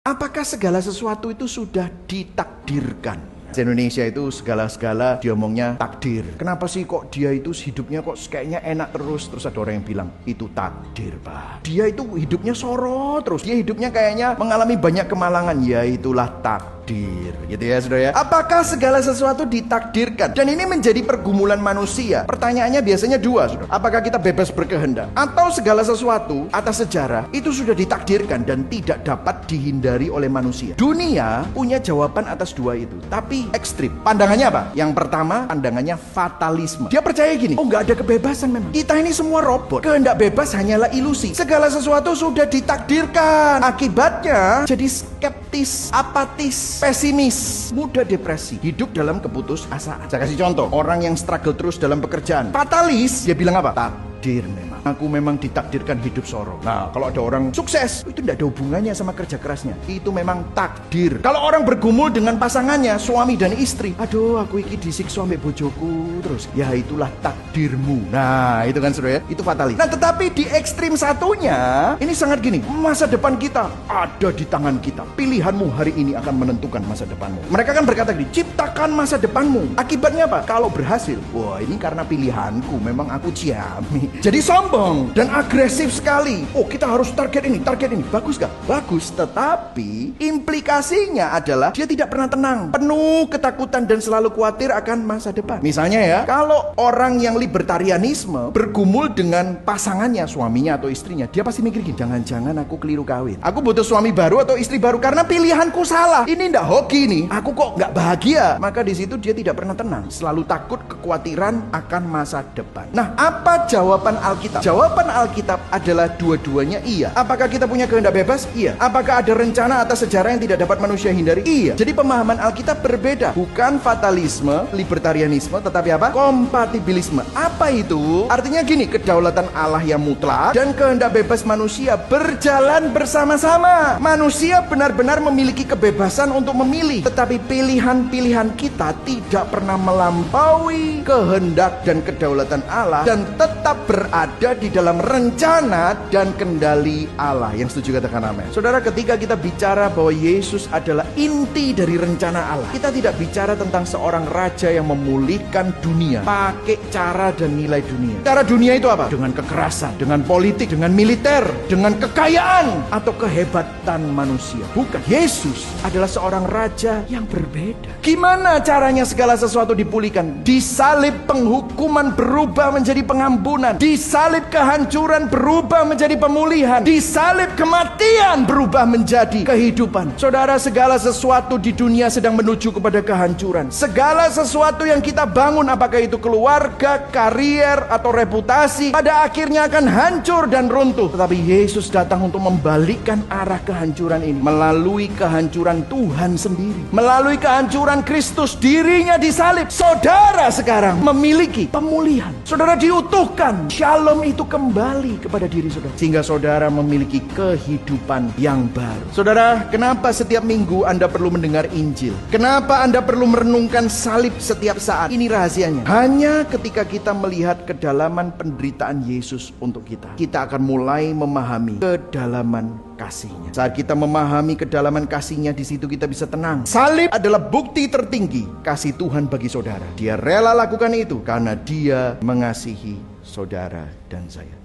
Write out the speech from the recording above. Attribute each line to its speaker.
Speaker 1: Apakah segala sesuatu itu sudah ditakdirkan? Indonesia itu segala-segala diomongnya takdir. Kenapa sih kok dia itu hidupnya kok kayaknya enak terus? Terus ada orang yang bilang itu takdir, Pak. Dia itu hidupnya sorot terus. Dia hidupnya kayaknya mengalami banyak kemalangan. Ya itulah takdir. Gitu ya saudara ya. Apakah segala sesuatu ditakdirkan? Dan ini menjadi pergumulan manusia. Pertanyaannya biasanya dua, saudara. Apakah kita bebas berkehendak? Atau segala sesuatu atas sejarah itu sudah ditakdirkan dan tidak dapat dihindari oleh manusia? Dunia punya jawaban atas dua itu. Tapi ekstrim. Pandangannya apa? Yang pertama, pandangannya fatalisme. Dia percaya gini, oh nggak ada kebebasan memang. Kita ini semua robot. Kehendak bebas hanyalah ilusi. Segala sesuatu sudah ditakdirkan. Akibatnya jadi skeptis, apatis, pesimis, mudah depresi, hidup dalam keputusasaan. Saya kasih contoh, orang yang struggle terus dalam pekerjaan. Fatalis, dia bilang apa? Takdir memang. Aku memang ditakdirkan hidup sorong. Nah, kalau ada orang sukses, itu tidak ada hubungannya sama kerja kerasnya. Itu memang takdir. Kalau orang bergumul dengan pasangannya, suami dan istri, aduh aku iki disiksa ambek bojoku terus. Ya itulah takdirmu. Nah, itu kan saudara ya, itu fatalis. Nah, tetapi di ekstrim satunya, ini sangat gini, masa depan kita ada di tangan kita. Pilihanmu hari ini akan menentukan masa depanmu. Mereka kan berkata gini, ciptakan masa depanmu. Akibatnya apa? Kalau berhasil, wah ini karena pilihanku, memang aku ciami. Jadi sombong dan agresif sekali. Oh kita harus target ini. Bagus gak? Bagus. Tetapi implikasinya adalah dia tidak pernah tenang, penuh ketakutan dan selalu khawatir akan masa depan. Misalnya ya, kalau orang yang libertarianisme bergumul dengan pasangannya, suaminya atau istrinya, dia pasti mikir gini, jangan-jangan aku keliru kawin. Aku butuh suami baru atau istri baru karena pilihanku salah. Ini ndak hoki nih. Aku kok nggak bahagia. Maka di situ dia tidak pernah tenang, selalu takut, kekhawatiran akan masa depan. Nah, apa jawaban Alkitab? Jawaban Alkitab adalah dua-duanya iya. Apakah kita punya kehendak bebas? Iya. Apakah ada rencana atas sejarah yang tidak dapat manusia hindari? Iya. Jadi pemahaman Alkitab berbeda. Bukan fatalisme, libertarianisme, tetapi apa? Kompatibilisme. Apa itu? Artinya gini, kedaulatan Allah yang mutlak dan kehendak bebas manusia berjalan bersama-sama. Manusia benar-benar memiliki kebebasan untuk memilih, tetapi pilihan-pilihan kita tidak pernah melampaui kehendak dan kedaulatan Allah dan tetap berada di dalam rencana dan kendali Allah. Yang setuju katakan amin. Saudara, ketika kita bicara bahwa Yesus adalah inti dari rencana Allah, kita tidak bicara tentang seorang raja yang memulihkan dunia pakai cara dan nilai dunia. Cara dunia itu apa? Dengan kekerasan, dengan politik, dengan militer, dengan kekayaan atau kehebatan manusia. Bukan. Yesus adalah seorang raja yang berbeda. Gimana caranya segala sesuatu dipulihkan? Disalib penghukuman berubah menjadi pengampunan. Disalib kehancuran berubah menjadi pemulihan. Disalib kematian berubah menjadi kehidupan. Saudara, segala sesuatu di dunia sedang menuju kepada kehancuran. Segala sesuatu yang kita bangun, apakah itu keluarga, karier, atau reputasi, pada akhirnya akan hancur dan runtuh. Tetapi Yesus datang untuk membalikkan arah kehancuran ini melalui kehancuran Tuhan sendiri. Melalui kehancuran Kristus, dirinya disalib. Saudara sekarang memiliki pemulihan. Saudara diutuhkan. Shalom itu kembali kepada diri saudara, sehingga saudara memiliki kehidupan yang baru. Saudara, kenapa setiap minggu Anda perlu mendengar Injil? Kenapa Anda perlu merenungkan salib setiap saat? Ini rahasianya. Hanya ketika kita melihat kedalaman penderitaan Yesus untuk kita, kita akan mulai memahami kedalaman kasih-Nya. Saat kita memahami kedalaman kasih-Nya, di situ kita bisa tenang. Salib adalah bukti tertinggi kasih Tuhan bagi saudara. Dia rela lakukan itu karena Dia mengasihi saudara dan saya.